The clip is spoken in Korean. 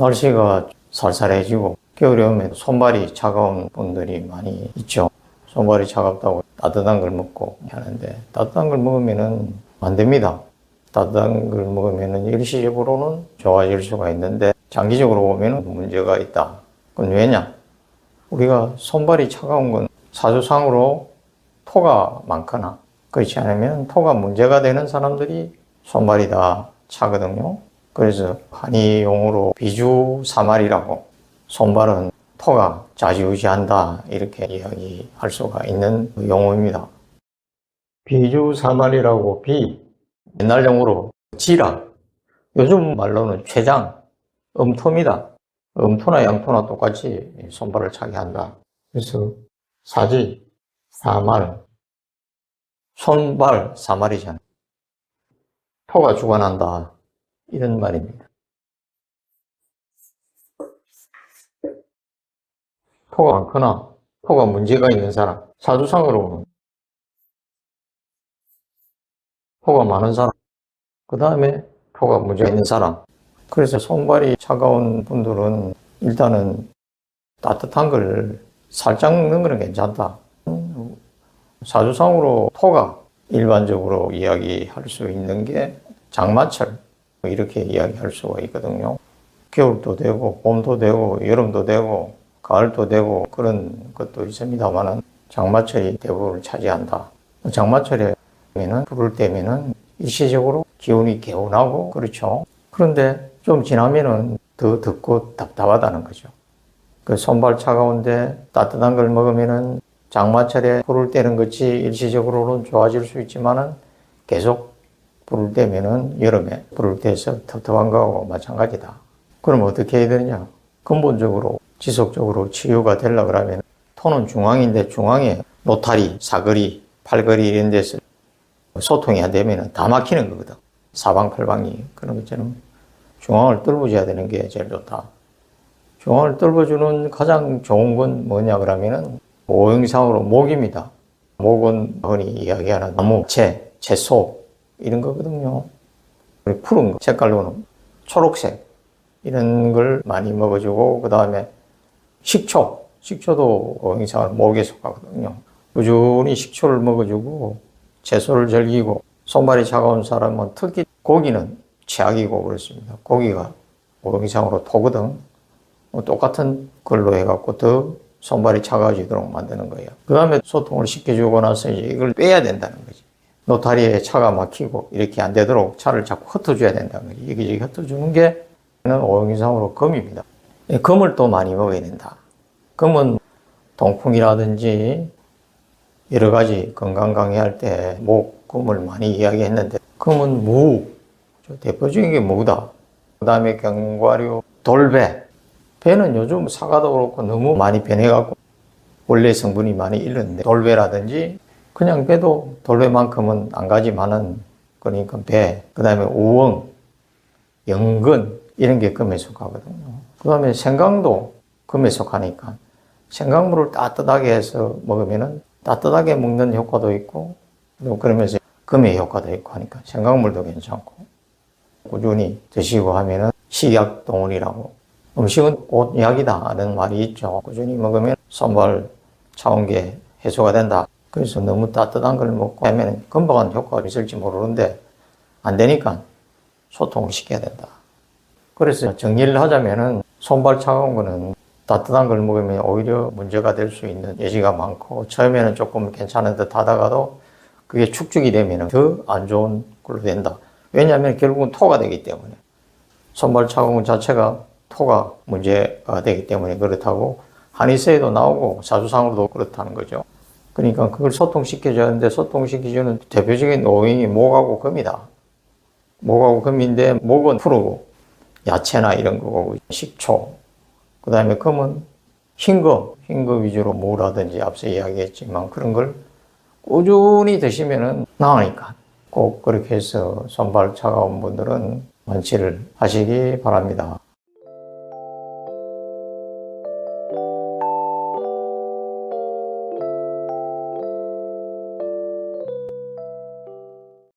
날씨가 살살해지고 겨울에 오면 손발이 차가운 분들이 많이 있죠. 손발이 차갑다고 따뜻한 걸 먹고 하는데 따뜻한 걸 먹으면은 안 됩니다. 따뜻한 걸 먹으면은 일시적으로는 좋아질 수가 있는데 장기적으로 보면은 문제가 있다. 그건 왜냐? 우리가 손발이 차가운 건 사주상으로 토가 많거나 그렇지 않으면 토가 문제가 되는 사람들이 손발이 다 차거든요. 그래서 한의용어로 비주사말이라고 손발은 토가 좌지우지한다 이렇게 이야기할 수가 있는 용어입니다. 비주사말이라고 옛날 용어로 지라, 요즘 말로는 췌장, 음토입니다. 음토나 양토나 똑같이 손발을 차게 한다. 그래서 사지, 사말, 손발, 사말이잖아요. 토가 주관한다 이런 말입니다. 토가 많거나 토가 문제가 있는 사람, 사주상으로는 토가 많은 사람, 그 다음에 토가 문제가 있는 사람. 그래서 손발이 차가운 분들은 일단은 따뜻한 걸 살짝 먹는 건 괜찮다. 사주상으로 토가 일반적으로 이야기할 수 있는 게 장마철 이렇게 이야기할 수가 있거든요. 겨울도 되고 봄도 되고 여름도 되고 가을도 되고 그런 것도 있습니다만은 장마철이 대부분을 차지한다. 장마철에는 불을 때면은 일시적으로 기온이 개운하고 그렇죠. 그런데 좀 지나면은 더 덥고 답답하다는 거죠. 그 손발 차가운데 따뜻한 걸 먹으면은 장마철에 불을 때는 것이 일시적으로는 좋아질 수 있지만은 계속 불을 때면은 여름에 불을 때서 텁텁한 거하고 마찬가지다. 그럼 어떻게 해야 되느냐? 근본적으로 지속적으로 치유가 되려고 그러면 토는 중앙인데 중앙에 노타리, 사거리, 팔거리 이런 데서 소통이 안 되면 다 막히는 거거든. 사방팔방이. 그런 것처럼 중앙을 뚫어줘야 되는 게 제일 좋다. 중앙을 뚫어주는 가장 좋은 건 뭐냐 그러면은 오형상으로 목입니다. 목은 흔히 이야기하는 나무, 채소 이런 거거든요. 푸른 거, 색깔로는 초록색 이런 걸 많이 먹어주고 그 다음에 식초도 오형상을 목에 속하거든요. 꾸준히 식초를 먹어주고 채소를 즐기고 손발이 차가운 사람은 특히 고기는 최악이고 그렇습니다. 고기가 오형상으로 토거든. 똑같은 걸로 해갖고 더 손발이 차가워지도록 만드는 거예요. 그 다음에 소통을 시켜주고 나서 이제 이걸 빼야 된다는 거지. 노타리에 차가 막히고 이렇게 안 되도록 차를 자꾸 흩어줘야 된다는 거지. 이게 흩어주는 게 오형상으로 금입니다. 금을 또 많이 먹어야 된다. 금은 동풍이라든지 여러 가지 건강 강의할 때 목금을 많이 이야기했는데 금은 무, 대표적인 게 무다. 그 다음에 견과류, 돌배. 배는 요즘 사과도 그렇고 너무 많이 변해갖고 원래 성분이 많이 잃었는데 돌배라든지 그냥 배도 돌배만큼은 안 가지만은 그러니까 배, 그 다음에 우엉, 연근 이런 게 금에 속하거든요. 그 다음에 생강도 금에 속하니까 생강물을 따뜻하게 해서 먹으면은 따뜻하게 먹는 효과도 있고 또 그러면서 금의 효과도 있고 하니까 생강물도 괜찮고 꾸준히 드시고 하면은 식약동원이라고 음식은 곧 약이다 하는 말이 있죠. 꾸준히 먹으면 손발 차온 게 해소가 된다. 그래서 너무 따뜻한 걸 먹고 하면 금방 효과가 있을지 모르는데 안 되니까 소통을 시켜야 된다. 그래서 정리를 하자면은 손발 차가운 거는 따뜻한 걸 먹으면 오히려 문제가 될 수 있는 예시가 많고 처음에는 조금 괜찮은 듯 하다가도 그게 축적이 되면 더 안 좋은 걸로 된다. 왜냐하면 결국은 토가 되기 때문에 손발 차가운 자체가 토가 문제가 되기 때문에 그렇다고 한의사에도 나오고 사주상으로도 그렇다는 거죠. 그러니까 그걸 소통시켜줘야 하는데 소통시켜주는 대표적인 오행이 목하고 금이다. 목하고 금인데 목은 푸르고 야채나 이런 거고 식초, 그 다음에 금은 흰거 위주로 무라든지 앞서 이야기했지만 그런 걸 꾸준히 드시면은 나으니까 꼭 그렇게 해서 손발 차가운 분들은 완치를 하시기 바랍니다.